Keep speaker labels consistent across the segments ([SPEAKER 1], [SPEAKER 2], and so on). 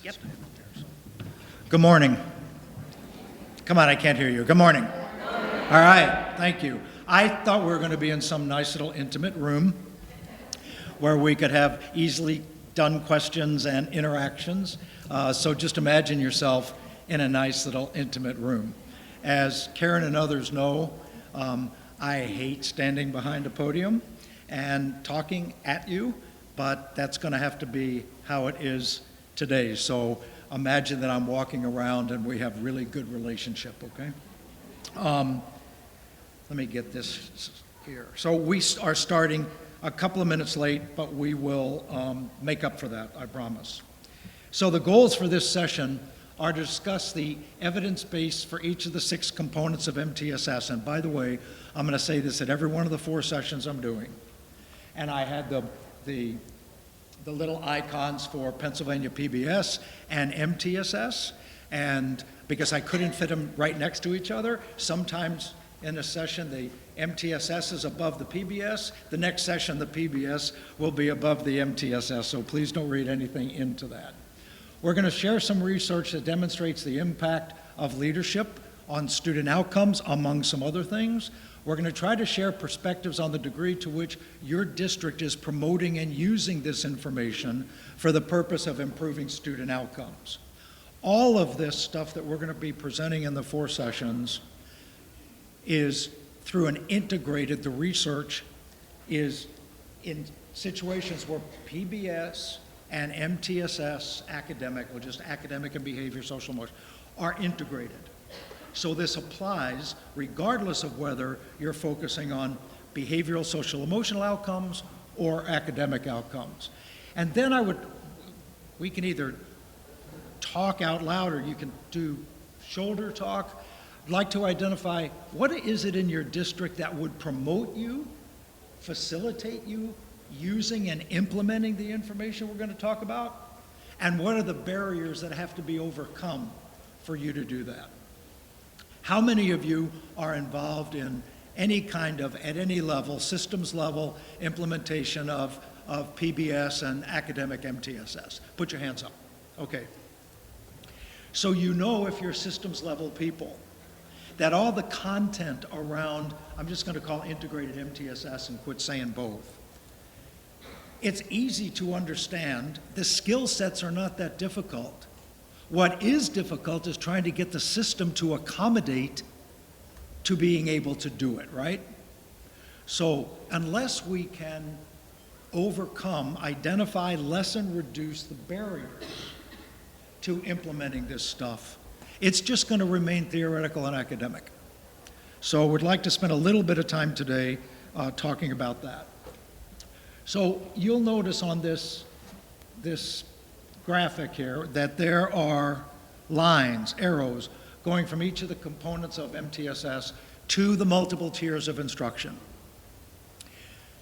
[SPEAKER 1] Yep. Good morning. Come on, I can't hear you. Good morning. All right, thank you. I thought we were going to be in some nice little intimate room where we could have easily done questions and interactions. So just imagine yourself in a nice little intimate room. As Karen and others know, I hate standing behind a podium and talking at you, but that's going to have to be how it is today. So imagine that I'm walking around and we have really good relationship, okay? Let me get this here. So we are starting a couple of minutes late, but we will make up for that, I promise. So the goals for this session are to discuss the evidence base for each of the 6 components of MTSS. And by the way, I'm going to say this at every one of the 4 sessions I'm doing. And I had the little icons for Pennsylvania PBIS and MTSS, and because I couldn't fit them right next to each other, sometimes in a session the MTSS is above the PBS, the next session the PBS will be above the MTSS, so please don't read anything into that. We're going to share some research that demonstrates the impact of leadership on student outcomes, among some other things. We're going to try to share perspectives on the degree to which your district is promoting and using this information for the purpose of improving student outcomes. All of this stuff that we're going to be presenting in the 4 sessions is through an integrated, the research is in situations where PBS and MTSS, academic, or just academic and behavior, social emotion, are integrated. So this applies regardless of whether you're focusing on behavioral, social, emotional outcomes or academic outcomes. And then we can either talk out loud or you can do shoulder talk. I'd like to identify what is it in your district that would promote you, facilitate you using and implementing the information we're going to talk about, and what are the barriers that have to be overcome for you to do that. How many of you are involved in any kind of, at any level, systems level implementation of PBS and academic MTSS? Put your hands up. Okay. So you know, if you're systems level people, that all the content around, I'm just going to call integrated MTSS and quit saying both. It's easy to understand. The skill sets are not that difficult. What is difficult is trying to get the system to accommodate to being able to do it, right? So unless we can overcome, identify, lessen, reduce the barriers to implementing this stuff, it's just going to remain theoretical and academic. So we'd like to spend a little bit of time today talking about that. So you'll notice on this graphic here that there are lines, arrows, going from each of the components of MTSS to the multiple tiers of instruction.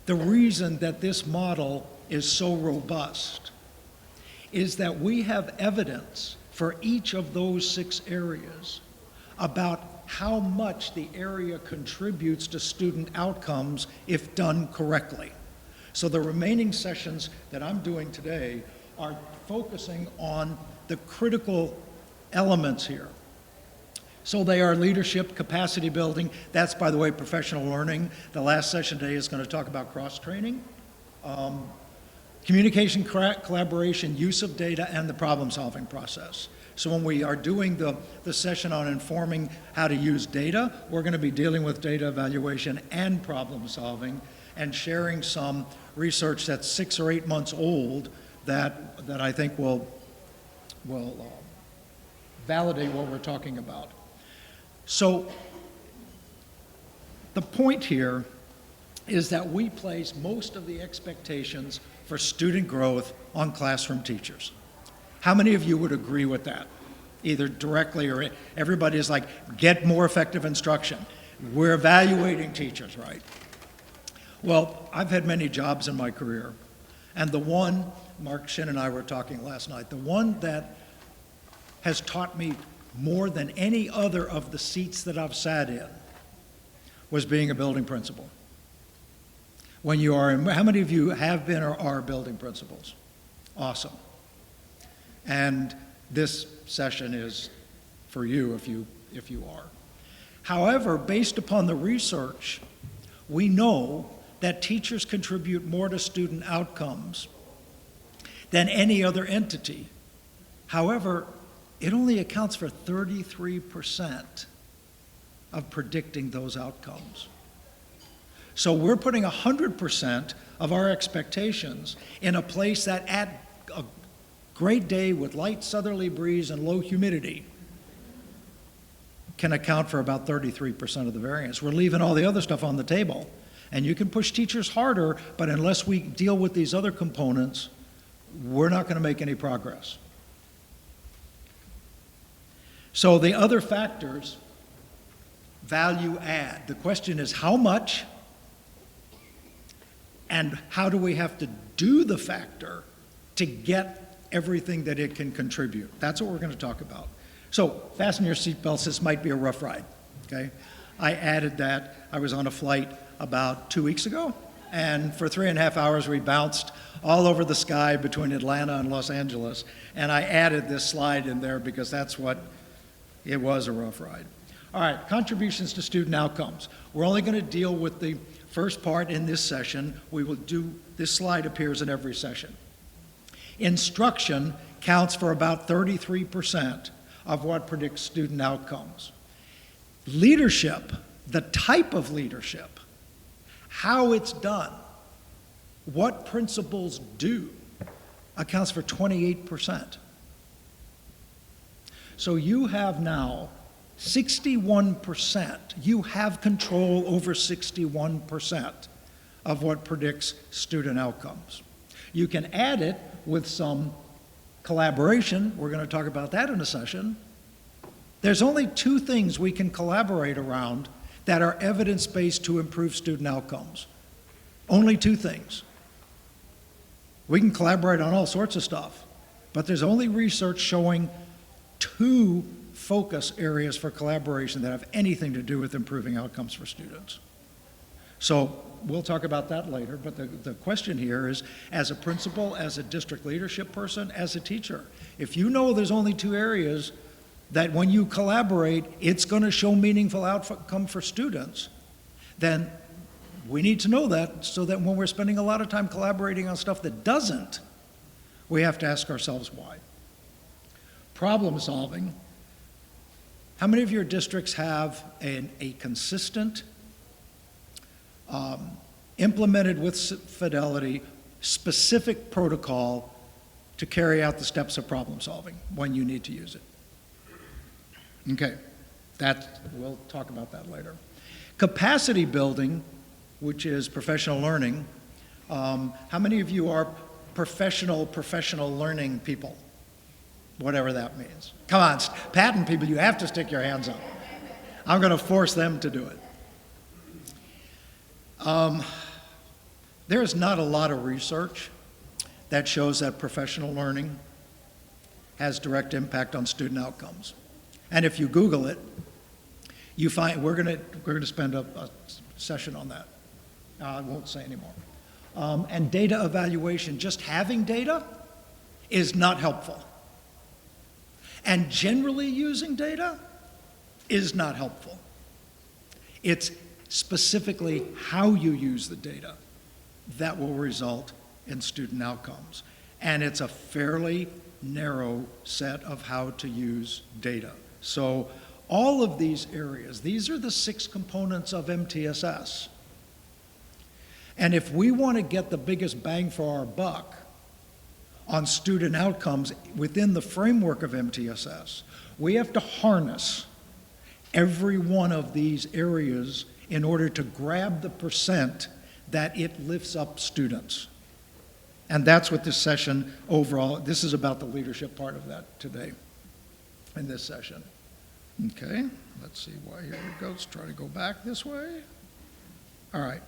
[SPEAKER 1] The reason that this model is so robust is that we have evidence for each of those 6 areas about how much the area contributes to student outcomes if done correctly. So the remaining sessions that I'm doing today are focusing on the critical elements here. So they are leadership, capacity building. That's, by the way, professional learning. The last session today is going to talk about cross-training, communication, collaboration, use of data, and the problem-solving process. So when we are doing the session on informing how to use data, we're going to be dealing with data evaluation and problem-solving and sharing some research that's 6 or 8 months old that I think will validate what we're talking about. So the point here is that we place most of the expectations for student growth on classroom teachers. How many of you would agree with that? Either directly or everybody is like, get more effective instruction. We're evaluating teachers, right? Well, I've had many jobs in my career, and the one, Mark Shin and I were talking last night, the one that has taught me more than any other of the seats that I've sat in was being a building principal. When you are, how many of you have been or are building principals? Awesome. And this session is for you if you are. However, based upon the research, we know that teachers contribute more to student outcomes than any other entity. However, it only accounts for 33% of predicting those outcomes. So we're putting 100% of our expectations in a place that at a great day with light southerly breeze and low humidity can account for about 33% of the variance. We're leaving all the other stuff on the table. And you can push teachers harder, but unless we deal with these other components, we're not going to make any progress. So the other factors, value add. The question is how much and how do we have to do the factor to get everything that it can contribute? That's what we're going to talk about. So fasten your seatbelts, this might be a rough ride, okay? I added that. I was on a flight about 2 weeks ago, and for 3.5 hours we bounced all over the sky between Atlanta and Los Angeles, and I added this slide in there because that's what it was, a rough ride. All right, contributions to student outcomes. We're only going to deal with the first part in this session. We will do, this slide appears in every session. Instruction counts for about 33% of what predicts student outcomes. Leadership, the type of leadership, how it's done, what principals do, accounts for 28%. So you have now 61%. You have control over 61% of what predicts student outcomes. You can add it with some collaboration. We're going to talk about that in a session. There's only 2 things we can collaborate around that are evidence-based to improve student outcomes. Only 2 things. We can collaborate on all sorts of stuff, but there's only research showing 2 focus areas for collaboration that have anything to do with improving outcomes for students. So we'll talk about that later, but the question here is, as a principal, as a district leadership person, as a teacher, if you know there's only 2 areas that when you collaborate, it's going to show meaningful outcome for students, then we need to know that so that when we're spending a lot of time collaborating on stuff that doesn't, we have to ask ourselves why. Problem solving. How many of your districts have a consistent, implemented with fidelity, specific protocol to carry out the steps of problem solving when you need to use it? Okay, we'll talk about that later. Capacity building, which is professional learning. How many of you are professional learning people? Whatever that means. Come on, patent people, you have to stick your hands up. I'm going to force them to do it. There is not a lot of research that shows that professional learning has direct impact on student outcomes. And if you Google it, you find we're going to spend a session on that. I won't say anymore. And data evaluation, just having data is not helpful. And generally using data is not helpful. It's specifically how you use the data that will result in student outcomes. And it's a fairly narrow set of how to use data. So all of these areas, these are the 6 components of MTSS. And if we want to get the biggest bang for our buck on student outcomes within the framework of MTSS, we have to harness every one of these areas in order to grab the percent that it lifts up students. And that's what this session overall, this is about the leadership part of that today in this session. Okay, let's see why here it goes. Try to go back this way. All right.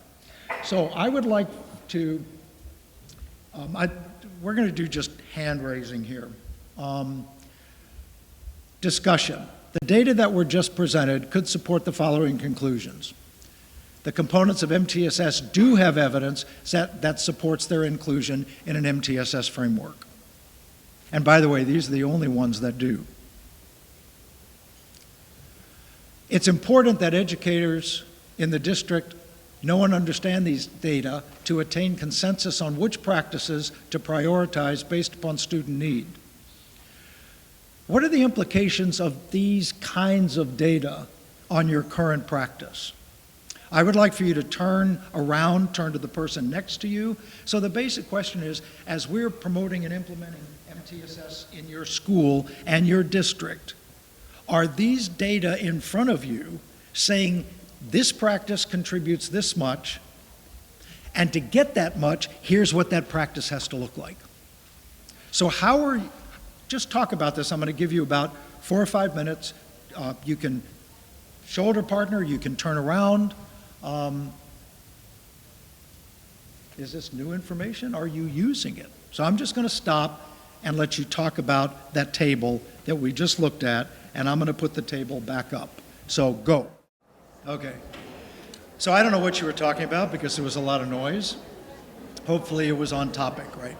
[SPEAKER 1] So I would like to, we're going to do just hand raising here. Discussion. The data that were just presented could support the following conclusions. The components of MTSS do have evidence that supports their inclusion in an MTSS framework. And by the way, these are the only ones that do. It's important that educators in the district know and understand these data to attain consensus on which practices to prioritize based upon student need. What are the implications of these kinds of data on your current practice? I would like for you to turn around, turn to the person next to you. So the basic question is, as we're promoting and implementing MTSS in your school and your district, are these data in front of you saying this practice contributes this much, and to get that much, here's what that practice has to look like? So how are you, just talk about this. I'm going to give you about 4 or 5 minutes. You can shoulder partner, you can turn around. Is this new information? Are you using it? So I'm just going to stop and let you talk about that table that we just looked at, and I'm going to put the table back up. So go. Okay. So I don't know what you were talking about because there was a lot of noise. Hopefully it was on topic, right?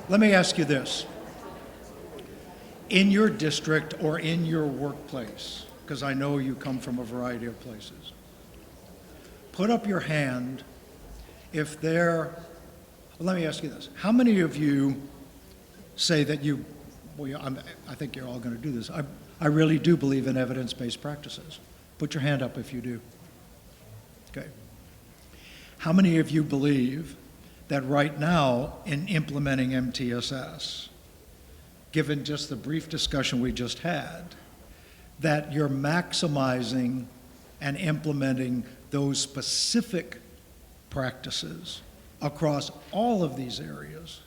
[SPEAKER 1] Let me ask you this. In your district or in your workplace, because I know you come from a variety of places, put up your hand if there, well, let me ask you this. How many of you say that you, well, I think you're all going to do this. I really do believe in evidence-based practices. Put your hand up if you do. Okay. How many of you believe that right now in implementing MTSS, given just the brief discussion we just had, that you're maximizing and implementing those specific practices across all of these areas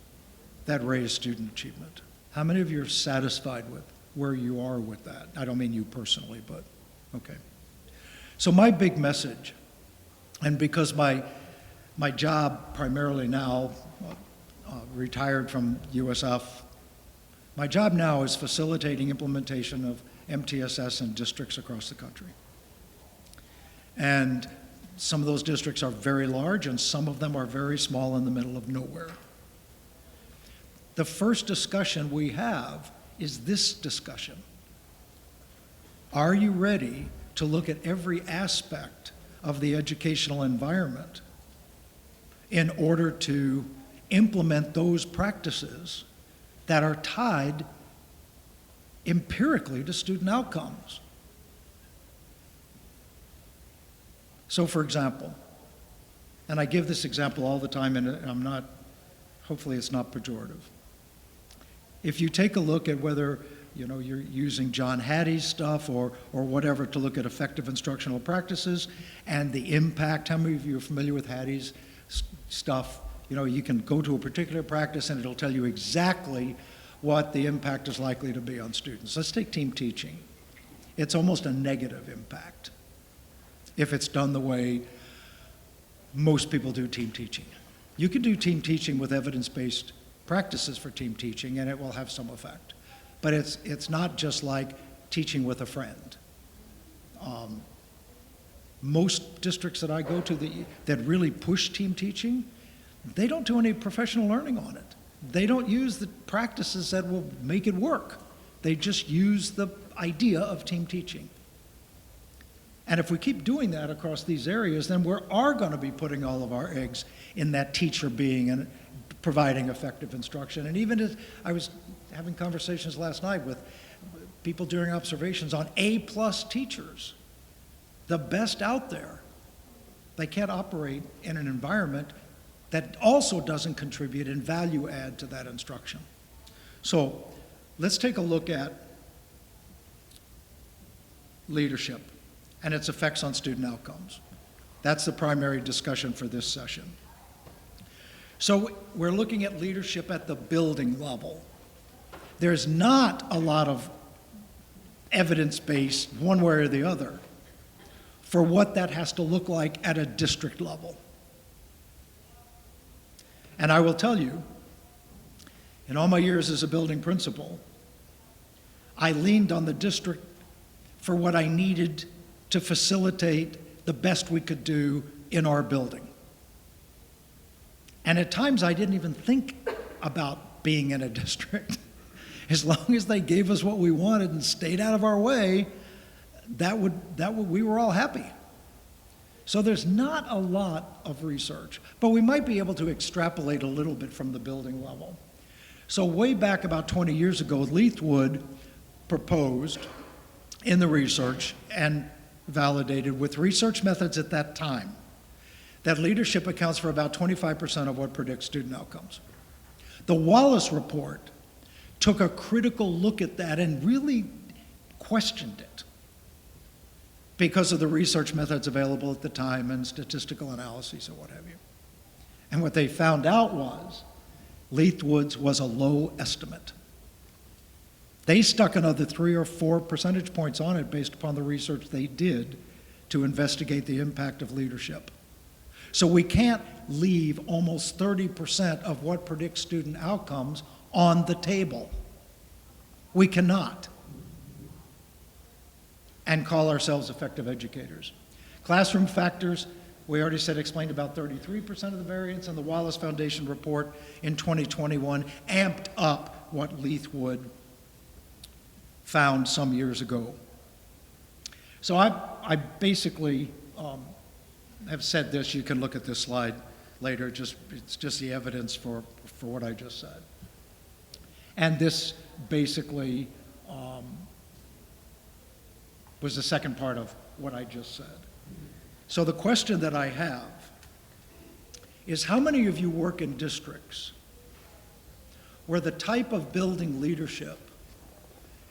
[SPEAKER 1] that raise student achievement? How many of you are satisfied with where you are with that? I don't mean you personally, but okay. So my big message, and because my job primarily now, retired from USF, my job now is facilitating implementation of MTSS in districts across the country. And some of those districts are very large and some of them are very small in the middle of nowhere. The first discussion we have is this discussion. Are you ready to look at every aspect of the educational environment in order to implement those practices that are tied empirically to student outcomes? So for example, and I give this example all the time, and I'm not, hopefully it's not pejorative. If you take a look at whether you're using John Hattie's stuff or whatever to look at effective instructional practices and the impact, how many of you are familiar with Hattie's stuff? You can go to a particular practice and it'll tell you exactly what the impact is likely to be on students. Let's take team teaching. It's almost a negative impact if it's done the way most people do team teaching. You can do team teaching with evidence-based practices for team teaching and it will have some effect. But it's not just like teaching with a friend. Most districts that I go to that really push team teaching, they don't do any professional learning on it. They don't use the practices that will make it work. They just use the idea of team teaching. And if we keep doing that across these areas, then we are going to be putting all of our eggs in that teacher being and providing effective instruction. And even as I was having conversations last night with people doing observations on A+ teachers, the best out there, they can't operate in an environment that also doesn't contribute and value add to that instruction. So let's take a look at leadership and its effects on student outcomes. That's the primary discussion for this session. So we're looking at leadership at the building level. There's not a lot of evidence-based, one way or the other, for what that has to look like at a district level. And I will tell you, in all my years as a building principal, I leaned on the district for what I needed to facilitate the best we could do in our building. And at times I didn't even think about being in a district. As long as they gave us what we wanted and stayed out of our way, we were all happy. So there's not a lot of research, but we might be able to extrapolate a little bit from the building level. So way back about 20 years ago, Leithwood proposed in the research and validated with research methods at that time that leadership accounts for about 25% of what predicts student outcomes. The Wallace Report took a critical look at that and really questioned it because of the research methods available at the time and statistical analyses and what have you. And what they found out was Leithwood's was a low estimate. They stuck another 3 or 4 percentage points on it based upon the research they did to investigate the impact of leadership. So we can't leave almost 30% of what predicts student outcomes on the table. We cannot. And call ourselves effective educators. Classroom factors, we already said, explained about 33% of the variance, and the Wallace Foundation report in 2021 amped up what Leithwood found some years ago. So I basically have said this. You can look at this slide later. It's just the evidence for what I just said. And this basically was the second part of what I just said. So the question that I have is, how many of you work in districts where the type of building leadership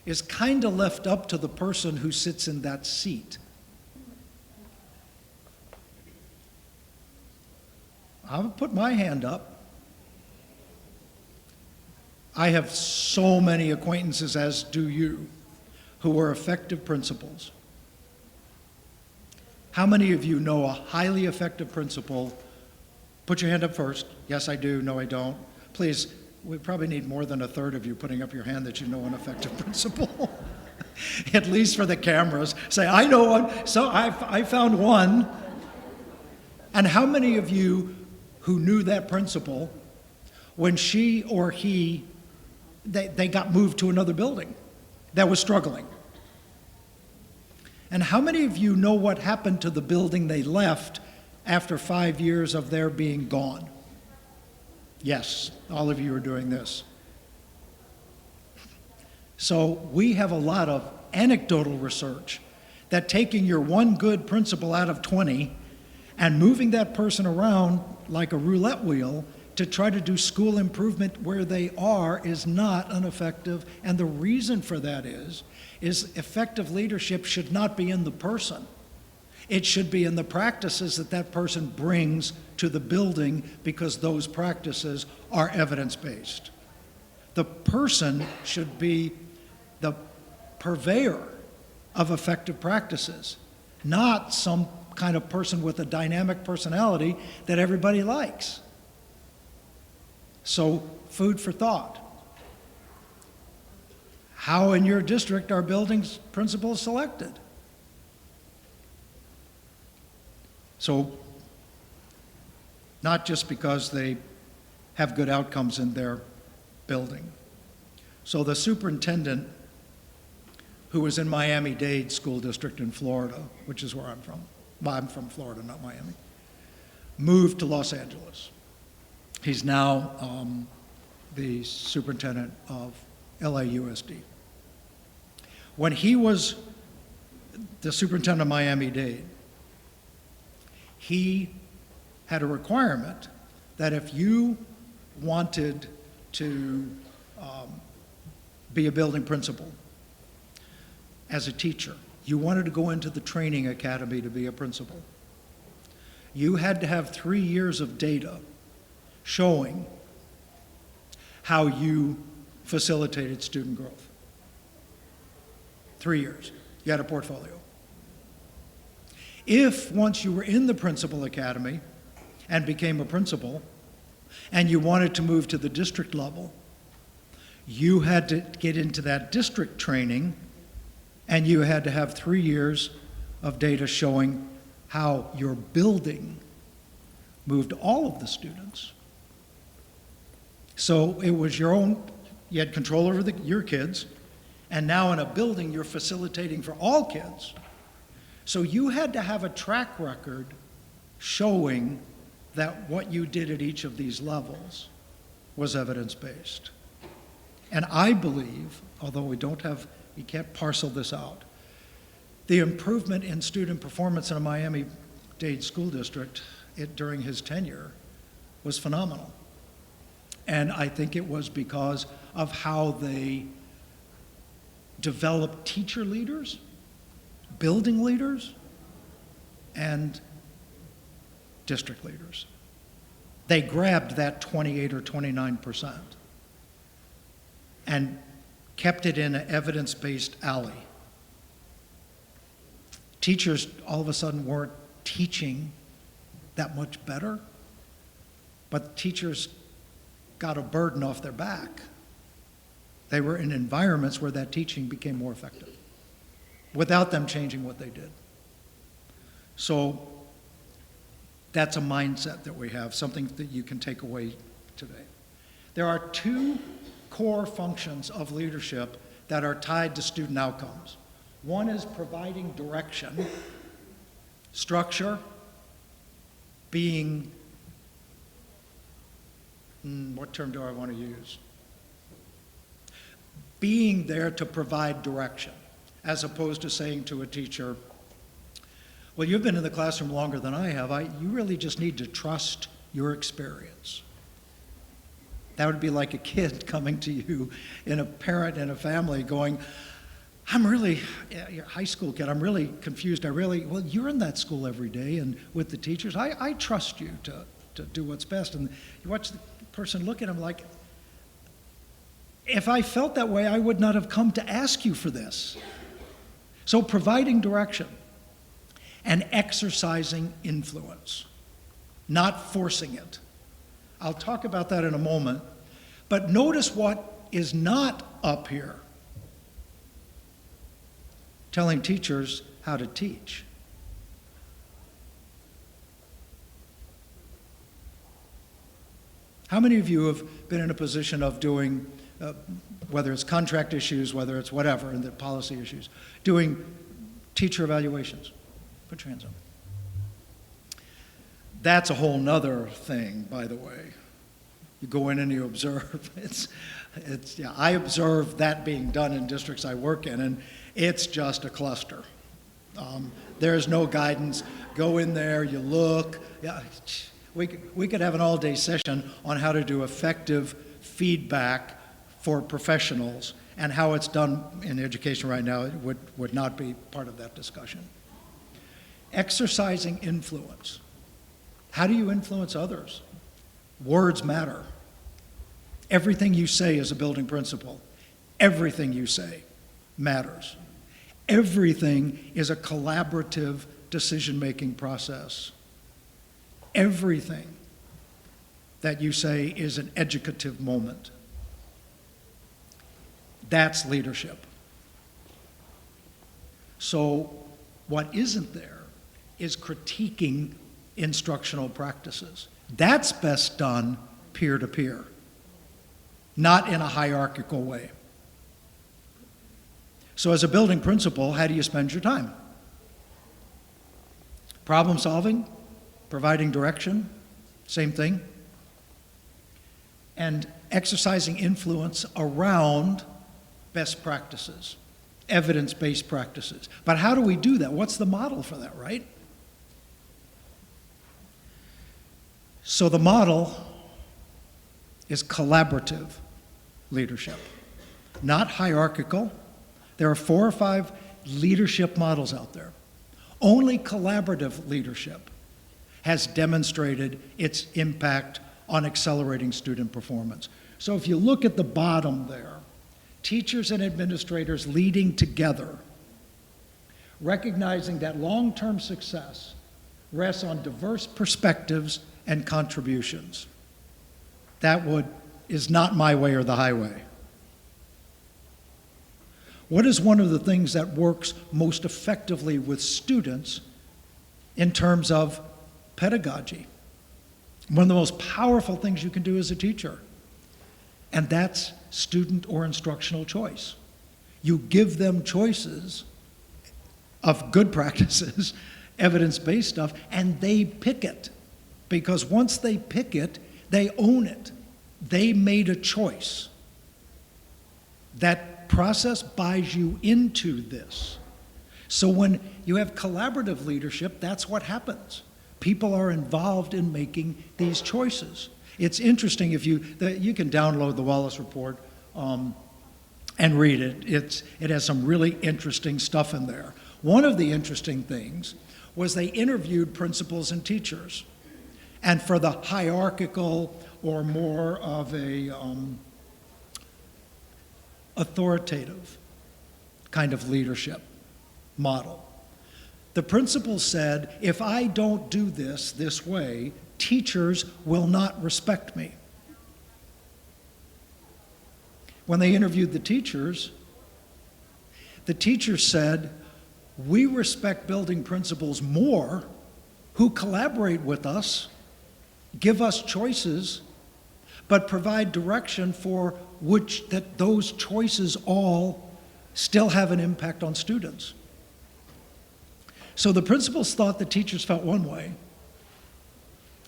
[SPEAKER 1] is kind of left up to the person who sits in that seat? I'll put my hand up. I have so many acquaintances, as do you, who are effective principals. How many of you know a highly effective principal? Put your hand up first. Yes, I do. No, I don't. Please, we probably need more than a third of you putting up your hand that you know an effective principal. At least for the cameras. Say, I know one. So I found one. And how many of you who knew that principal when she or he, they got moved to another building that was struggling? And how many of you know what happened to the building they left after 5 years of their being gone? Yes, all of you are doing this. So we have a lot of anecdotal research that taking your one good principal out of 20 and moving that person around like a roulette wheel to try to do school improvement where they are is not an effective, and the reason for that is effective leadership should not be in the person. It should be in the practices that that person brings to the building, because those practices are evidence-based. The person should be the purveyor of effective practices, not some kind of person with a dynamic personality that everybody likes. So, food for thought. How in your district are building principals selected? So, not just because they have good outcomes in their building. So the superintendent, who was in Miami-Dade School District in Florida, which is where I'm from. Well, I'm from Florida, not Miami. Moved to Los Angeles. He's now the superintendent of LAUSD. When he was the superintendent of Miami-Dade, he had a requirement that if you wanted to be a building principal as a teacher, you wanted to go into the training academy to be a principal, you had to have 3 years of data showing how you facilitated student growth. 3 years. You had a portfolio. If once you were in the principal academy and became a principal and you wanted to move to the district level, you had to get into that district training, and you had to have 3 years of data showing how your building moved all of the students So it was your own, you had control over your kids, and now in a building you're facilitating for all kids. So you had to have a track record showing that what you did at each of these levels was evidence-based. And I believe, although we can't parcel this out, the improvement in student performance in a Miami-Dade school district during his tenure was phenomenal. And I think it was because of how they developed teacher leaders, building leaders, and district leaders. They grabbed that 28 or 29% and kept it in an evidence-based alley. Teachers all of a sudden weren't teaching that much better, but teachers got a burden off their back. They were in environments where that teaching became more effective without them changing what they did. So that's a mindset that we have, something that you can take away today. There are two core functions of leadership that are tied to student outcomes. One is providing direction, structure, being, what term do I want to use? Being there to provide direction, as opposed to saying to a teacher, well, you've been in the classroom longer than I have. You really just need to trust your experience. That would be like a kid coming to you, and a parent and a family going, you're a high school kid, I'm really confused. Well, you're in that school every day and with the teachers. I trust you to do what's best. And you watch the person look at him like, if I felt that way, I would not have come to ask you for this. So providing direction and exercising influence, not forcing it. I'll talk about that in a moment, but notice what is not up here. Telling teachers how to teach. How many of you have been in a position of doing, whether it's contract issues, whether it's whatever, and the policy issues, doing teacher evaluations? Put your hands up. That's a whole nother thing, by the way. You go in and you observe. I observe that being done in districts I work in, and it's just a cluster. There's no guidance. Go in there, you look. Yeah, we could have an all-day session on how to do effective feedback for professionals, and how it's done in education right now would not be part of that discussion. Exercising influence. How do you influence others? Words matter. Everything you say is a building principle. Everything you say matters. Everything is a collaborative decision-making process. Everything that you say is an educative moment. That's leadership. So what isn't there is critiquing instructional practices. That's best done peer-to-peer, not in a hierarchical way. So as a building principal, how do you spend your time? Problem solving, providing direction, same thing. And exercising influence around best practices, evidence-based practices. But how do we do that? What's the model for that, right? So the model is collaborative leadership, not hierarchical. There are 4 or 5 leadership models out there. Only collaborative leadership has demonstrated its impact on accelerating student performance. So if you look at the bottom there, teachers and administrators leading together, recognizing that long-term success rests on diverse perspectives and contributions. That is not my way or the highway. What is one of the things that works most effectively with students in terms of pedagogy? One of the most powerful things you can do as a teacher And that's student or instructional choice. You give them choices of good practices, evidence-based stuff, and they pick it. Because once they pick it, they own it. They made a choice. That process buys you into this. So when you have collaborative leadership, that's what happens. People are involved in making these choices. It's interesting if you can download the Wallace Report and read it. It has some really interesting stuff in there. One of the interesting things was they interviewed principals and teachers. And for the hierarchical or more of a authoritative kind of leadership model, the principal said, if I don't do this way, teachers will not respect me. When they interviewed the teachers said, we respect building principals more who collaborate with us, give us choices, but provide direction for which that those choices all still have an impact on students. So the principals thought the teachers felt one way,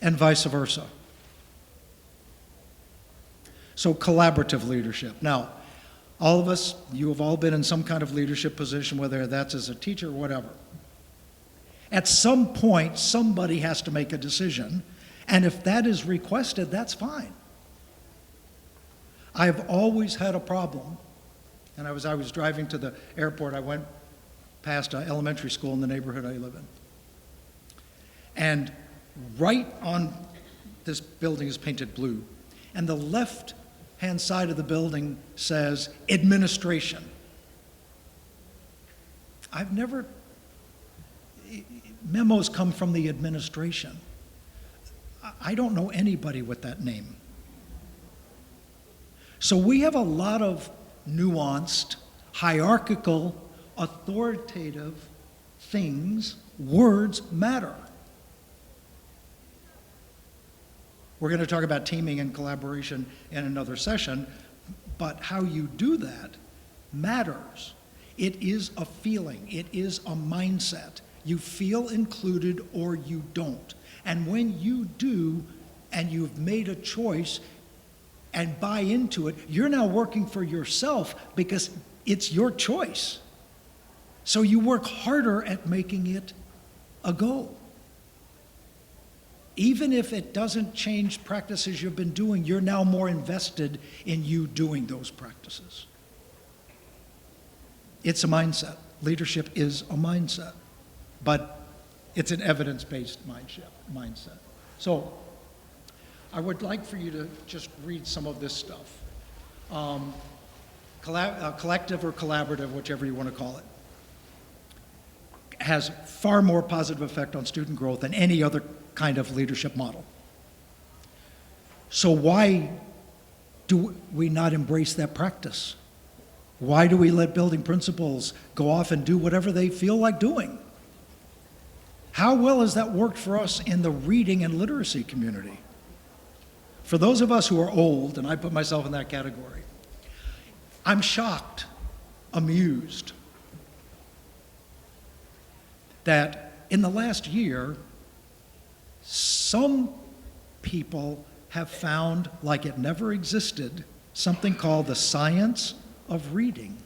[SPEAKER 1] and vice versa. So collaborative leadership. Now, all of us, you have all been in some kind of leadership position, whether that's as a teacher or whatever. At some point, somebody has to make a decision, and if that is requested, that's fine. I've always had a problem, and I was driving to the airport. I went past an elementary school in the neighborhood I live in. And right on this building is painted blue, and the left-hand side of the building says administration. Memos come from the administration. I don't know anybody with that name. So we have a lot of nuanced, hierarchical, authoritative things. Words matter. We're going to talk about teaming and collaboration in another session, but how you do that matters. It is a feeling. It is a mindset. You feel included or you don't. And when you do, and you've made a choice and buy into it, you're now working for yourself because it's your choice. So you work harder at making it a go. Even if it doesn't change practices you've been doing, you're now more invested in you doing those practices. It's a mindset. Leadership is a mindset, but it's an evidence-based mindset. So I would like for you to just read some of this stuff. Collective or collaborative, whichever you want to call it, has far more positive effect on student growth than any other kind of leadership model. So why do we not embrace that practice? Why do we let building principals go off and do whatever they feel like doing? How well has that worked for us in the reading and literacy community? For those of us who are old, and I put myself in that category, I'm shocked, amused, that in the last year, some people have found, like it never existed, something called the science of reading.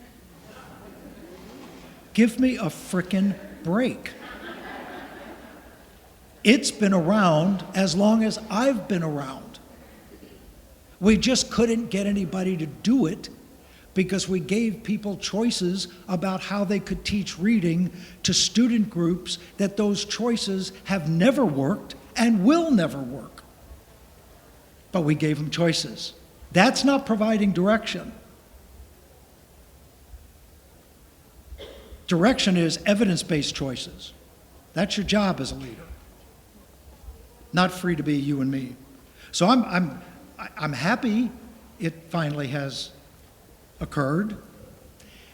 [SPEAKER 1] Give me a frickin' break. It's been around as long as I've been around. We just couldn't get anybody to do it because we gave people choices about how they could teach reading to student groups that those choices have never worked and will never work. But we gave them choices. That's not providing direction. Direction is evidence-based choices. That's your job as a leader. Not free to be you and me. So I'm happy it finally has occurred,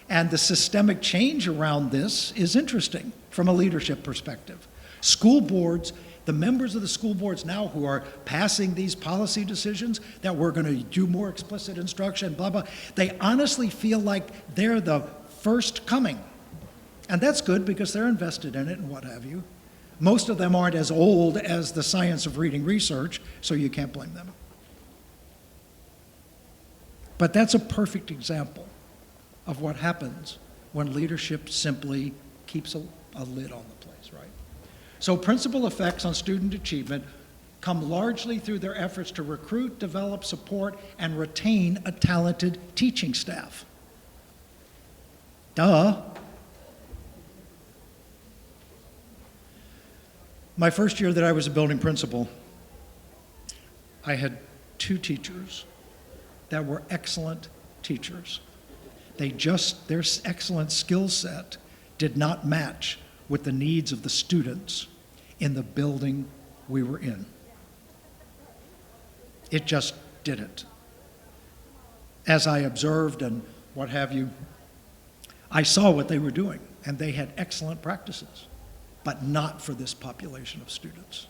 [SPEAKER 1] and the systemic change around this is interesting from a leadership perspective. School boards, The members of the school boards now who are passing these policy decisions that we're going to do more explicit instruction, blah, blah, they honestly feel like they're the first coming. And that's good because they're invested in it and what have you. Most of them aren't as old as the science of reading research, so you can't blame them. But that's a perfect example of what happens when leadership simply keeps a lid on the place, right? So principal effects on student achievement come largely through their efforts to recruit, develop, support, and retain a talented teaching staff. Duh. My first year that I was a building principal, I had 2 teachers that were excellent teachers. Their excellent skill set did not match with the needs of the students in the building we were in. It just didn't. As I observed and what have you, I saw what they were doing, and they had excellent practices, but not for this population of students.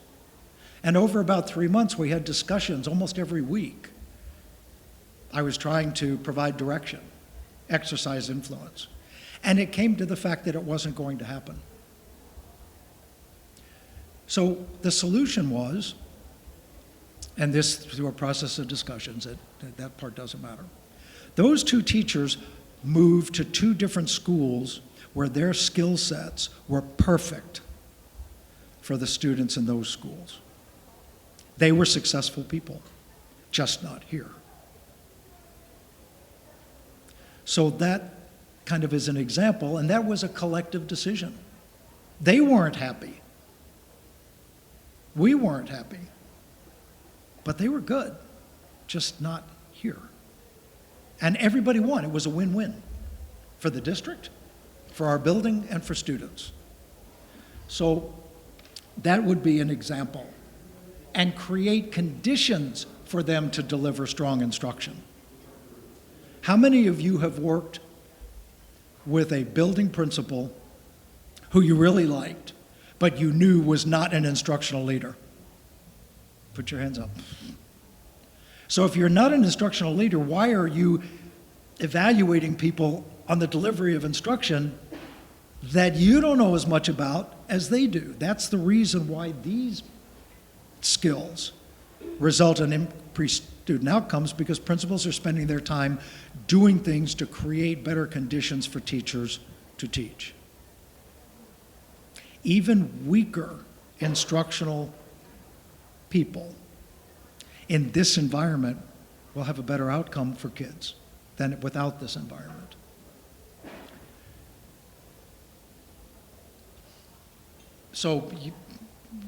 [SPEAKER 1] And over about 3 months, we had discussions almost every week. I was trying to provide direction, exercise influence. And it came to the fact that it wasn't going to happen. So the solution was, and this through a process of discussions, that part doesn't matter. Those 2 teachers moved to 2 different schools where their skill sets were perfect for the students in those schools. They were successful people, just not here. So that kind of is an example, and that was a collective decision. They weren't happy. We weren't happy. But they were good, just not here. And everybody won. It was a win-win for the district, for our building, and for students. So that would be an example. And create conditions for them to deliver strong instruction. How many of you have worked with a building principal who you really liked, but you knew was not an instructional leader? Put your hands up. So if you're not an instructional leader, why are you evaluating people on the delivery of instruction that you don't know as much about as they do? That's the reason why these skills result in increased student outcomes, because principals are spending their time doing things to create better conditions for teachers to teach. Even weaker instructional people in this environment will have a better outcome for kids than without this environment. So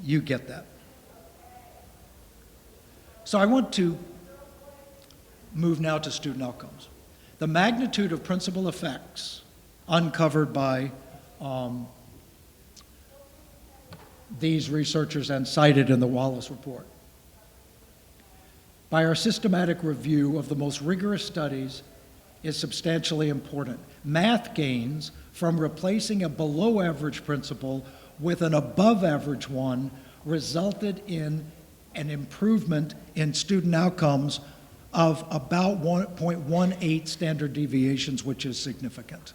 [SPEAKER 1] you get that. So I want to move now to student outcomes. The magnitude of principal effects uncovered by these researchers and cited in the Wallace Report. By our systematic review of the most rigorous studies is substantially important. Math gains from replacing a below-average principal with an above-average one resulted in an improvement in student outcomes of about 1.18 standard deviations, which is significant,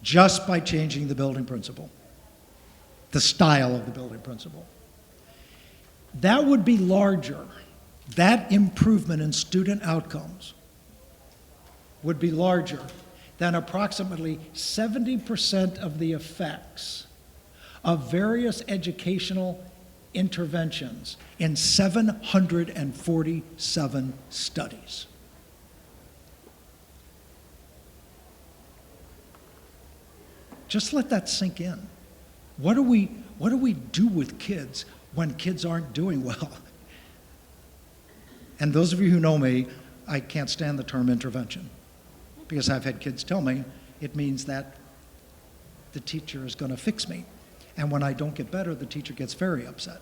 [SPEAKER 1] just by changing the building principal, the style of the building principal. That would be larger. That improvement in student outcomes would be larger than approximately 70% of the effects of various educational interventions in 747 studies. Just let that sink in. What do we do with kids when kids aren't doing well? And those of you who know me, I can't stand the term intervention, because I've had kids tell me it means that the teacher is going to fix me. And when I don't get better, the teacher gets very upset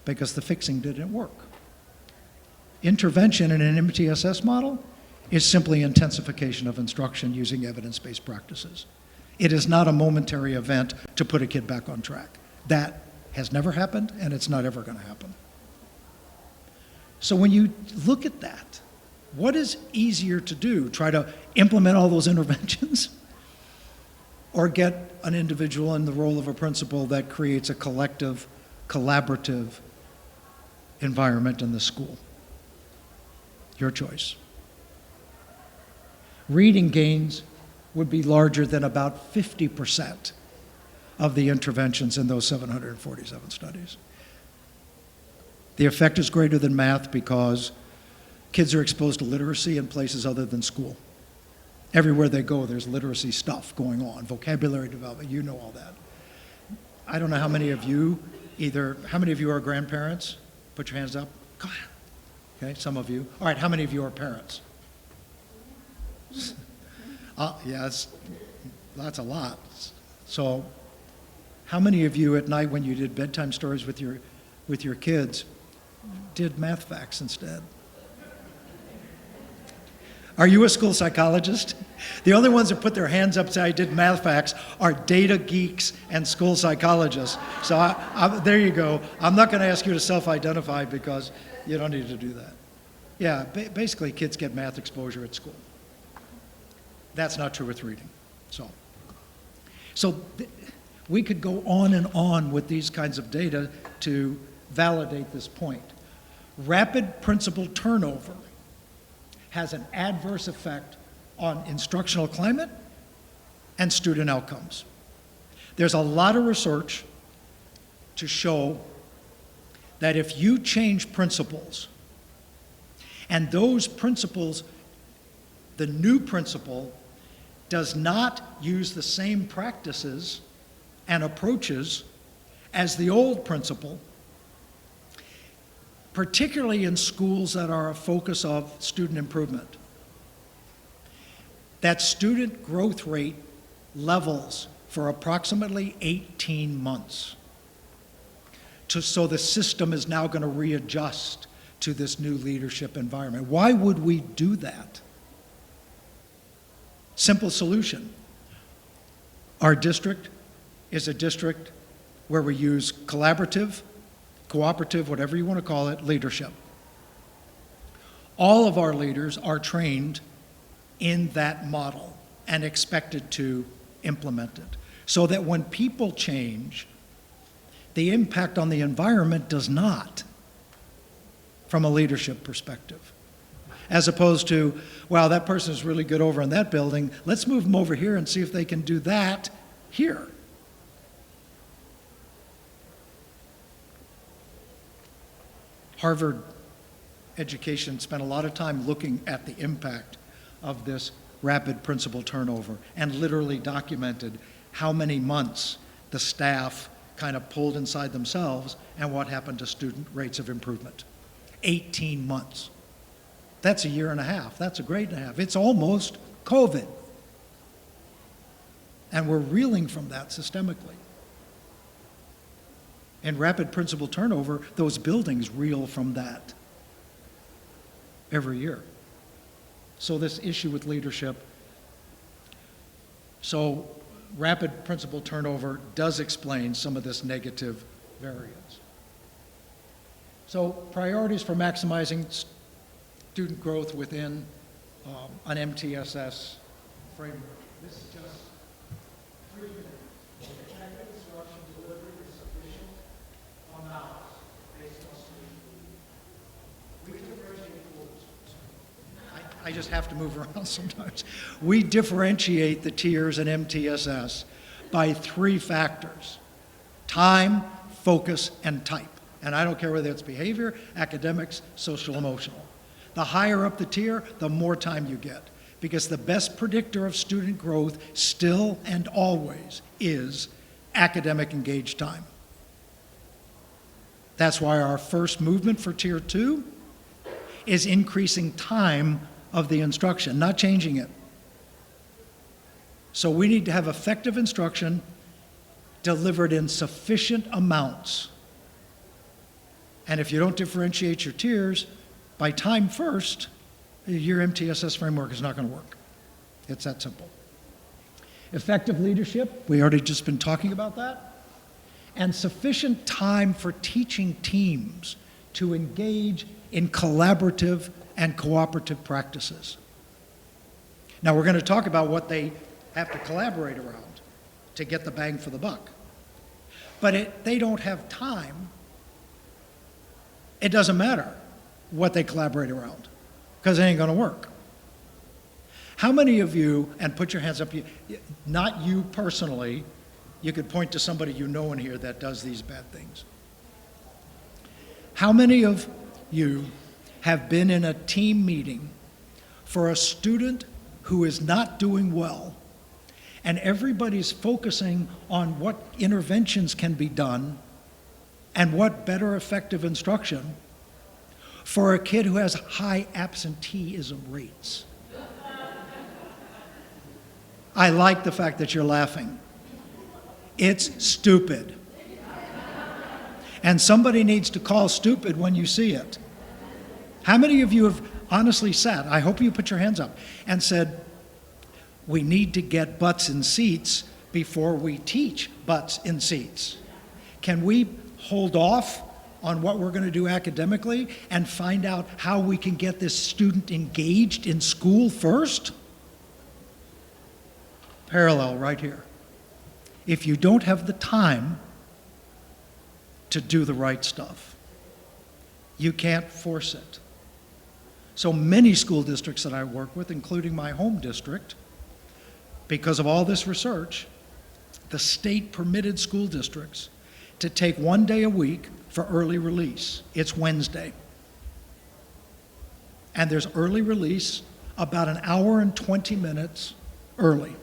[SPEAKER 1] because the fixing didn't work. Intervention in an MTSS model is simply intensification of instruction using evidence-based practices. It is not a momentary event to put a kid back on track. That Has never happened, and it's not ever going to happen. So when you look at that, what is easier to do? Try to implement all those interventions? Or get an individual in the role of a principal that creates a collective, collaborative environment in the school? Your choice. Reading gains would be larger than about 50% of the interventions in those 747 studies. The effect is greater than math because kids are exposed to literacy in places other than school. Everywhere they go, there's literacy stuff going on, vocabulary development, you know all that. I don't know how many of you are grandparents? Put your hands up. Go ahead. Okay, some of you. All right, how many of you are parents? Yeah, that's a lot. So how many of you at night when you did bedtime stories with your kids did math facts instead? Are you a school psychologist? The only ones that put their hands up and say, I did math facts, are data geeks and school psychologists. So there you go. I'm not going to ask you to self-identify because you don't need to do that. Yeah, basically kids get math exposure at school. That's not true with reading. So we could go on and on with these kinds of data to validate this point. Rapid principal turnover has an adverse effect on instructional climate and student outcomes. There's a lot of research to show that if you change principles, and those principles, the new principal does not use the same practices and approaches as the old principal, particularly in schools that are a focus of student improvement, that student growth rate levels for approximately 18 months. So the system is now going to readjust to this new leadership environment. Why would we do that? Simple solution. Our district is a district where we use collaborative, cooperative, whatever you want to call it, leadership. All of our leaders are trained in that model and expected to implement it, so that when people change, the impact on the environment does not, from a leadership perspective. As opposed to, wow, that person is really good over in that building, let's move them over here and see if they can do that here. Harvard Education spent a lot of time looking at the impact of this rapid principal turnover and literally documented how many months the staff kind of pulled inside themselves and what happened to student rates of improvement. 18 months. That's a year and a half. That's a grade and a half. It's almost COVID. And we're reeling from that systemically. In rapid principal turnover, those buildings reel from that every year. So this issue with leadership, so rapid principal turnover does explain some of this negative variance. So priorities for maximizing student growth within an MTSS framework. This is just 3 minutes. Effective instruction delivery is sufficient amounts based on student. We differentiate schools. I just have to move around sometimes. We differentiate the tiers in MTSS by 3 factors: time, focus, and type. And I don't care whether it's behavior, academics, social, emotional. The higher up the tier, the more time you get, because the best predictor of student growth still and always is academic engaged time. That's why our first movement for Tier 2 is increasing time of the instruction, not changing it. So we need to have effective instruction delivered in sufficient amounts. And if you don't differentiate your tiers by time first, your MTSS framework is not going to work. It's that simple. Effective leadership, we already just been talking about that. and sufficient time for teaching teams to engage in collaborative and cooperative practices. Now, we're going to talk about what they have to collaborate around to get the bang for the buck. But they don't have time. It doesn't matter what they collaborate around, because it ain't going to work. How many of you, and put your hands up, not you personally, you could point to somebody you know in here that does these bad things. How many of you have been in a team meeting for a student who is not doing well, and everybody's focusing on what interventions can be done and what better effective instruction for a kid who has high absenteeism rates? I like the fact that you're laughing. It's stupid. And somebody needs to call stupid when you see it. How many of you have honestly sat, I hope you put your hands up, and said, we need to get butts in seats before we teach butts in seats? Can we hold off on what we're going to do academically and find out how we can get this student engaged in school first? Parallel right here. If you don't have the time to do the right stuff, you can't force it. So many school districts that I work with, including my home district, because of all this research, the state permitted school districts to take 1 day a week for early release. It's Wednesday. And there's early release about an hour and 20 minutes early.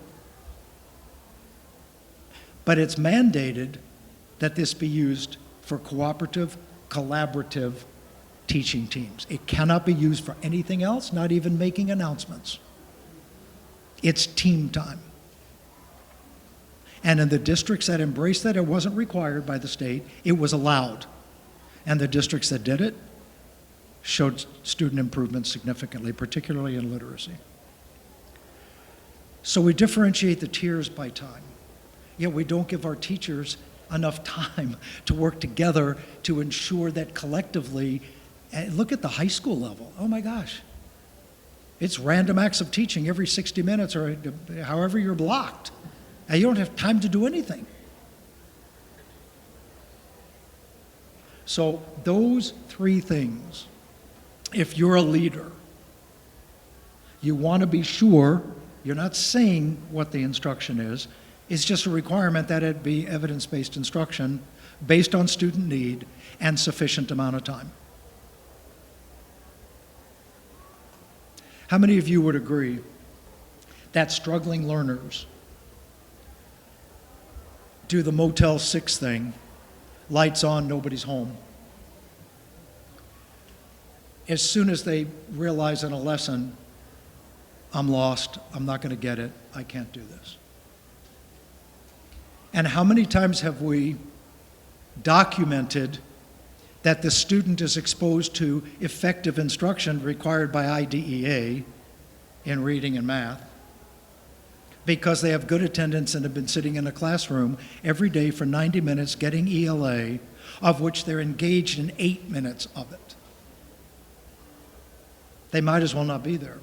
[SPEAKER 1] But it's mandated that this be used for cooperative, collaborative teaching teams. It cannot be used for anything else, not even making announcements. It's team time. And in the districts that embraced that, it wasn't required by the state, it was allowed. And the districts that did it showed student improvement significantly, particularly in literacy. So we differentiate the tiers by time. Yet we don't give our teachers enough time to work together to ensure that collectively, and look at the high school level, oh my gosh. It's random acts of teaching every 60 minutes or however you're blocked. And you don't have time to do anything. So those three things, if you're a leader, you want to be sure you're not saying what the instruction is. It's just a requirement that it be evidence-based instruction based on student need and sufficient amount of time. How many of you would agree that struggling learners do the Motel 6 thing, lights on, nobody's home? As soon as they realize in a lesson, I'm lost, I'm not going to get it, I can't do this. And how many times have we documented that the student is exposed to effective instruction required by IDEA in reading and math because they have good attendance and have been sitting in a classroom every day for 90 minutes getting ELA, of which they're engaged in 8 minutes of it? They might as well not be there.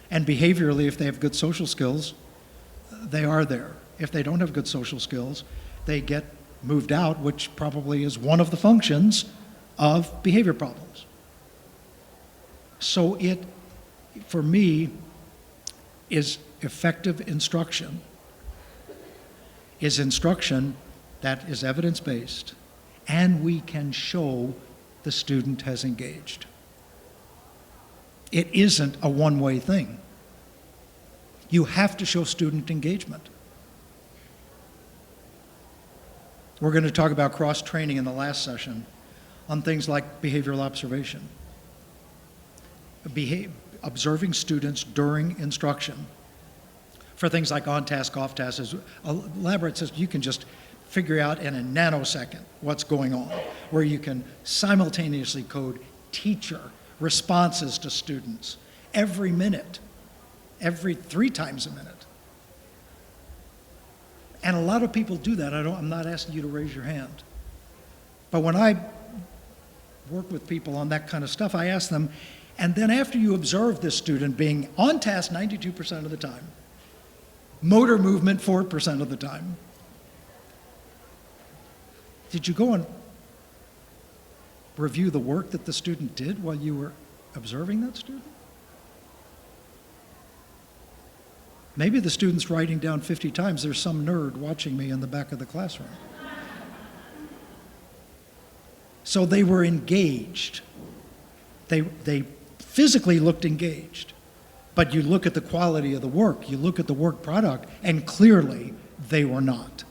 [SPEAKER 1] And behaviorally, if they have good social skills, they are there. If they don't have good social skills, they get moved out, which probably is one of the functions of behavior problems. So it, for me, is effective instruction, is instruction that is evidence-based, and we can show the student has engaged. It isn't a one-way thing. You have to show student engagement. We're going to talk about cross-training in the last session on things like behavioral observation. Observing students during instruction for things like on-task, off-task. As elaborate says, you can just figure out in a nanosecond what's going on, where you can simultaneously code teacher responses to students every minute, every 3 times a minute. And a lot of people do that. I'm not asking you to raise your hand. But when I work with people on that kind of stuff, I ask them, and then after you observe this student being on task 92% of the time, motor movement 4% of the time, did you go and review the work that the student did while you were observing that student? Maybe the student's writing down 50 times, there's some nerd watching me in the back of the classroom. So they were engaged. They physically looked engaged. But you look at the quality of the work, you look at the work product, and clearly they were not.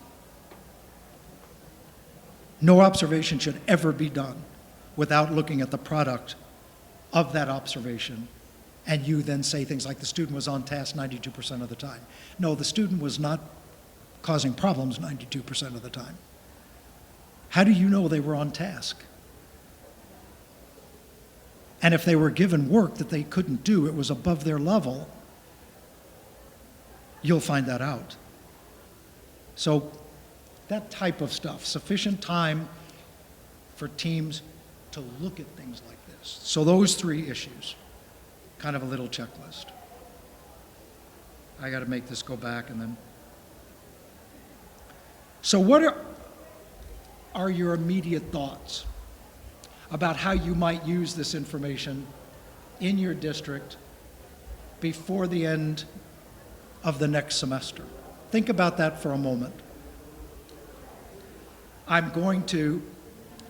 [SPEAKER 1] No observation should ever be done without looking at the product of that observation. And you then say things like the student was on task 92% of the time. No, the student was not causing problems 92% of the time. How do you know they were on task? And if they were given work that they couldn't do, it was above their level, you'll find that out. So that type of stuff, sufficient time for teams to look at things like this. So those three issues. Kind of a little checklist. I got to make this go back and then. So what are your immediate thoughts about how you might use this information in your district before the end of the next semester? Think about that for a moment. I'm going to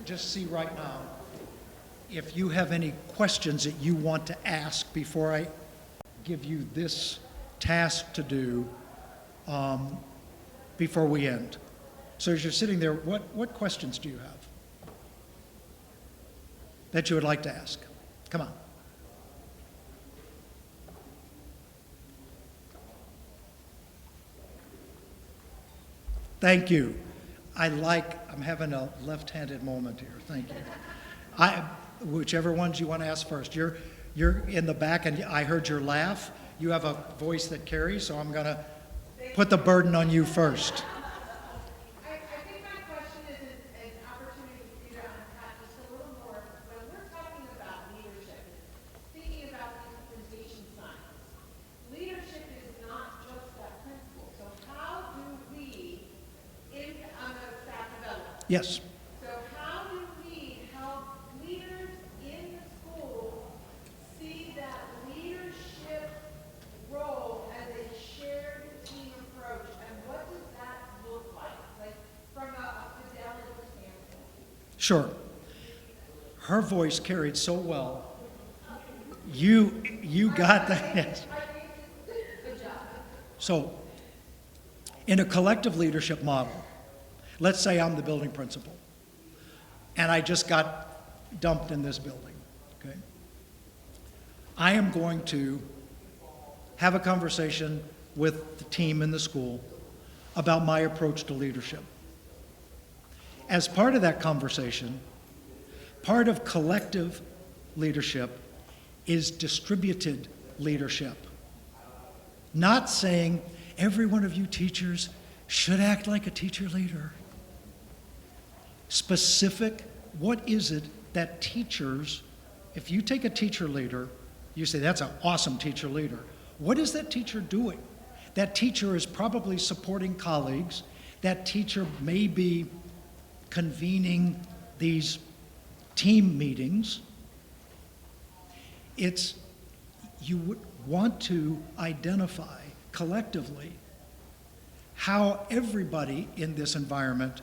[SPEAKER 1] just see right now if you have any questions that you want to ask before I give you this task to do before we end. So as you're sitting there, what questions do you have that you would like to ask? Come on. Thank you. I'm having a left-handed moment here. Thank you. Whichever ones you want to ask first. You're in the back, and I heard your laugh. You have a voice that carries, so I'm going to put the burden on you first.
[SPEAKER 2] I think my question is an opportunity for you to unpack just a little more. When we're talking about leadership, thinking about the implementation science, leadership is not just that principle. So how do we, I'm a staff developer.
[SPEAKER 1] Yes.
[SPEAKER 2] So how do we help leaders in the school see that leadership role as a shared team approach, and what does that look like from a fidelity standpoint?
[SPEAKER 1] Sure. Her voice carried so well. You got that. Yes.
[SPEAKER 2] Good job.
[SPEAKER 1] So, in a collective leadership model, let's say I'm the building principal, and I just got dumped in this building, okay? I am going to have a conversation with the team in the school about my approach to leadership. As part of that conversation, part of collective leadership is distributed leadership. Not saying every one of you teachers should act like a teacher leader. Specific, what is it that teachers, if you take a teacher leader, you say that's an awesome teacher leader. What is that teacher doing? That teacher is probably supporting colleagues. That teacher may be convening these team meetings. You would want to identify collectively how everybody in this environment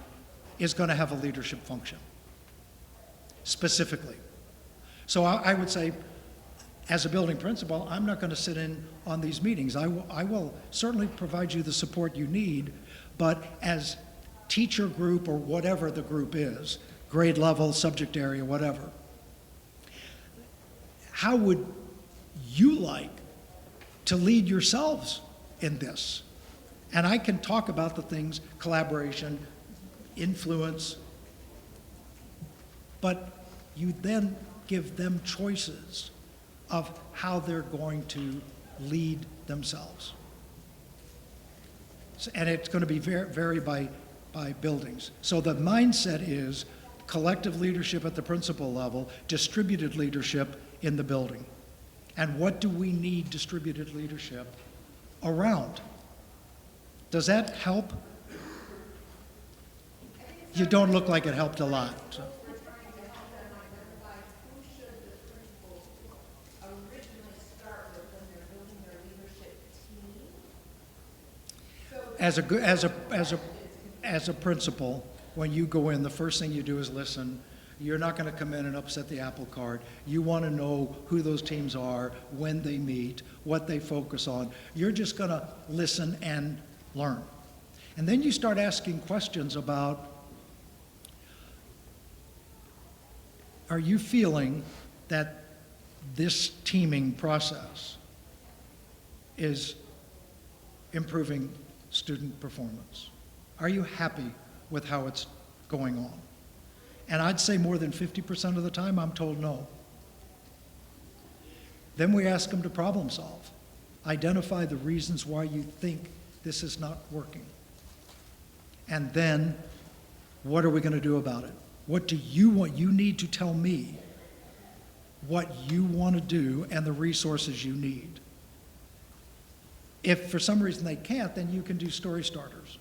[SPEAKER 1] is going to have a leadership function, specifically. So I would say, as a building principal, I'm not going to sit in on these meetings. I will certainly provide you the support you need, but as teacher group or whatever the group is, grade level, subject area, whatever, how would you like to lead yourselves in this? And I can talk about the things, collaboration, influence, but you then give them choices of how they're going to lead themselves. And it's going to be vary by buildings. So the mindset is collective leadership at the principal level, distributed leadership in the building. And what do we need distributed leadership around? Does that help? You don't look like it helped a lot. So. As a principal, when you go in, the first thing you do is listen. You're not going to come in and upset the apple cart. You want to know who those teams are, when they meet, what they focus on. You're just going to listen and learn. And then you start asking questions about, are you feeling that this teaming process is improving student performance? Are you happy with how it's going on? And I'd say more than 50% of the time I'm told no. Then we ask them to problem solve. Identify the reasons why you think this is not working. And then, what are we going to do about it? What do you want? You need to tell me what you want to do and the resources you need. If for some reason they can't, then you can do story starters.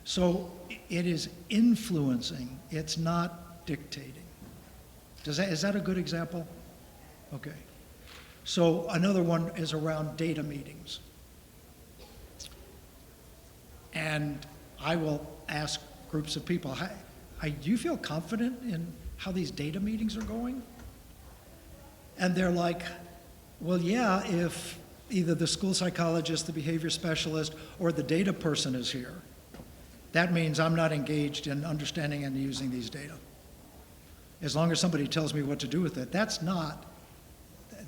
[SPEAKER 1] So it is influencing, it's not dictating. Is that a good example? Okay. So another one is around data meetings. And I will ask groups of people, do you feel confident in how these data meetings are going? And they're like, well, yeah, if either the school psychologist, the behavior specialist, or the data person is here. That means I'm not engaged in understanding and using these data. As long as somebody tells me what to do with it, that's not,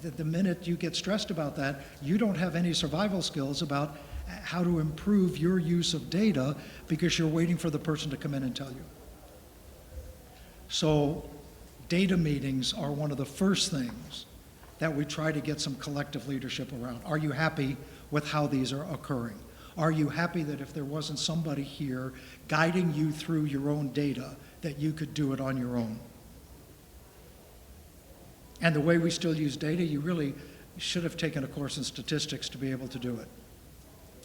[SPEAKER 1] the minute you get stressed about that, you don't have any survival skills about how to improve your use of data because you're waiting for the person to come in and tell you. So data meetings are one of the first things that we try to get some collective leadership around. Are you happy with how these are occurring? Are you happy that if there wasn't somebody here guiding you through your own data, that you could do it on your own? And the way we still use data, you really should have taken a course in statistics to be able to do it.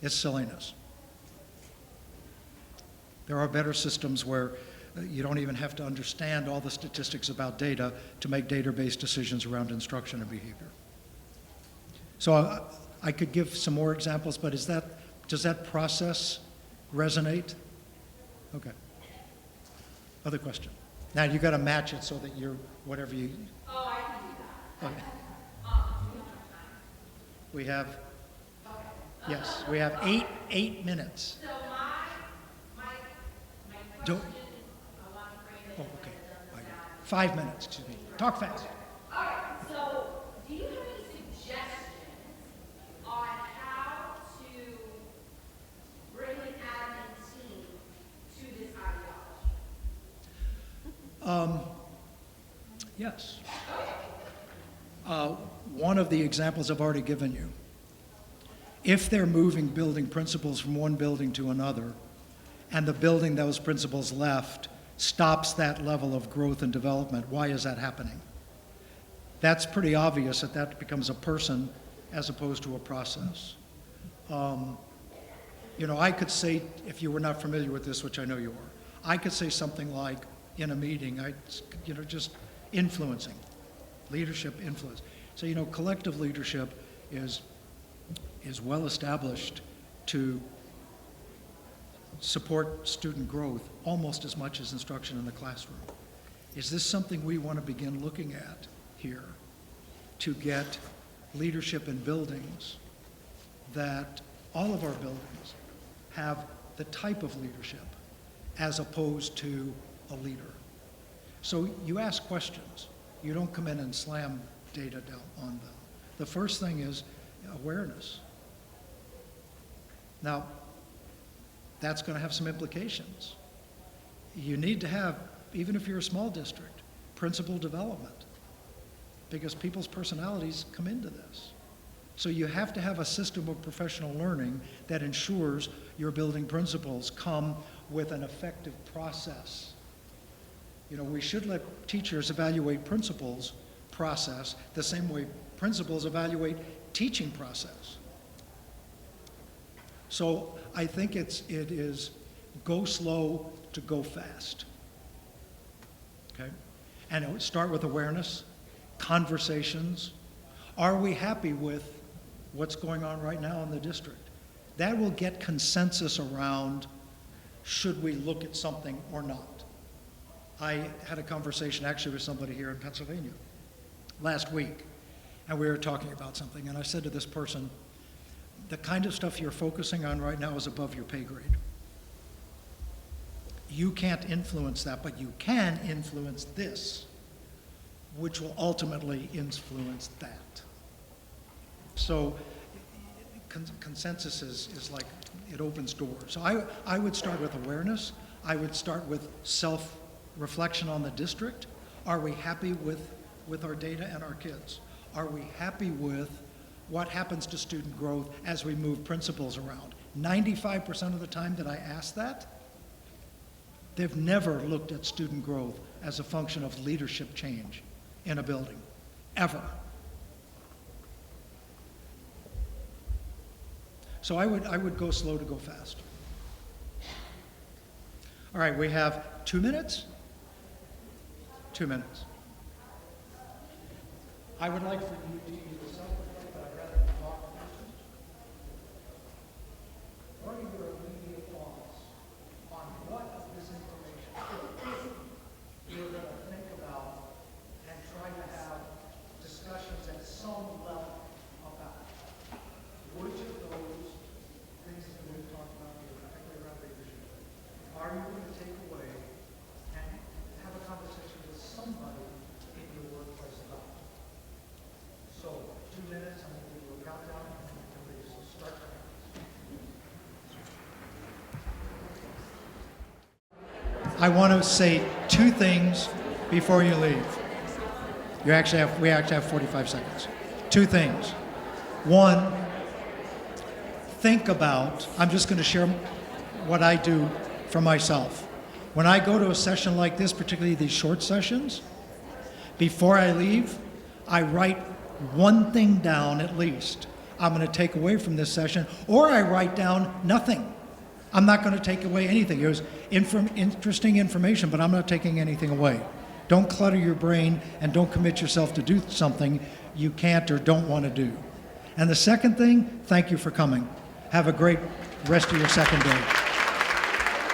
[SPEAKER 1] It's silliness. There are better systems where you don't even have to understand all the statistics about data to make data-based decisions around instruction and behavior. So I could give some more examples, but does that process resonate? Okay. Other question. Now you got to match it so that you're whatever you.
[SPEAKER 2] Oh, I can do that.
[SPEAKER 1] Okay.
[SPEAKER 2] Do you have time?
[SPEAKER 1] Yes, we have 8 minutes.
[SPEAKER 2] So my
[SPEAKER 1] Don't.
[SPEAKER 2] question, I want to frame it.
[SPEAKER 1] Oh, okay. 5 minutes. Excuse me. Talk fast.
[SPEAKER 2] All right, so do you have any suggestions on how to bring an admin team to this ideology?
[SPEAKER 1] Yes. One of the examples I've already given you. If they're moving building principals from one building to another, and the building those principals left stops that level of growth and development, why is that happening? That's pretty obvious that becomes a person as opposed to a process. I could say, if you were not familiar with this, which I know you are, I could say something like, in a meeting, just influencing, leadership influence. So, collective leadership is well established to support student growth almost as much as instruction in the classroom. Is this something we want to begin looking at here to get leadership in buildings, that all of our buildings have the type of leadership as opposed to a leader? So you ask questions. You don't come in and slam data down on them. The first thing is awareness. Now, that's going to have some implications. You need to have, even if you're a small district, principal development, because people's personalities come into this. So you have to have a system of professional learning that ensures your building principals come with an effective process. You know, we should let teachers evaluate principals' process the same way principals evaluate teaching process. So I think it is go slow to go fast. Okay? And it would start with awareness, conversations. Are we happy with what's going on right now in the district? That will get consensus around should we look at something or not. I had a conversation actually with somebody here in Pennsylvania last week, and we were talking about something, and I said to this person, the kind of stuff you're focusing on right now is above your pay grade. You can't influence that, but you can influence this, which will ultimately influence that. So consensus is like, it opens doors. So I would start with awareness. I would start with self-reflection on the district. Are we happy with our data and our kids? Are we happy with what happens to student growth as we move principals around? 95% of the time that I ask that, they've never looked at student growth as a function of leadership change in a building, ever. So I would go slow to go fast. All right, we have 2 minutes? 2 minutes. I would like for you to either self-reflect, but I'd rather you talk first. What are your immediate thoughts on what of this information you're going to think about and try to have discussions at some level about? Which of those things that we've talked about here, particularly around leadership, are you going to take away and have a conversation with somebody in your workplace about? So, 2 minutes, I'm going to give you a countdown, and please start. I want to say 2 things before you leave. We actually have 45 seconds. 2 things. 1, think about, I'm just going to share what I do for myself. When I go to a session like this, particularly these short sessions, before I leave, I write one thing down at least I'm going to take away from this session, or I write down nothing. I'm not going to take away anything. It was interesting information, but I'm not taking anything away. Don't clutter your brain and don't commit yourself to do something you can't or don't want to do. And the second thing, thank you for coming. Have a great rest of your second day.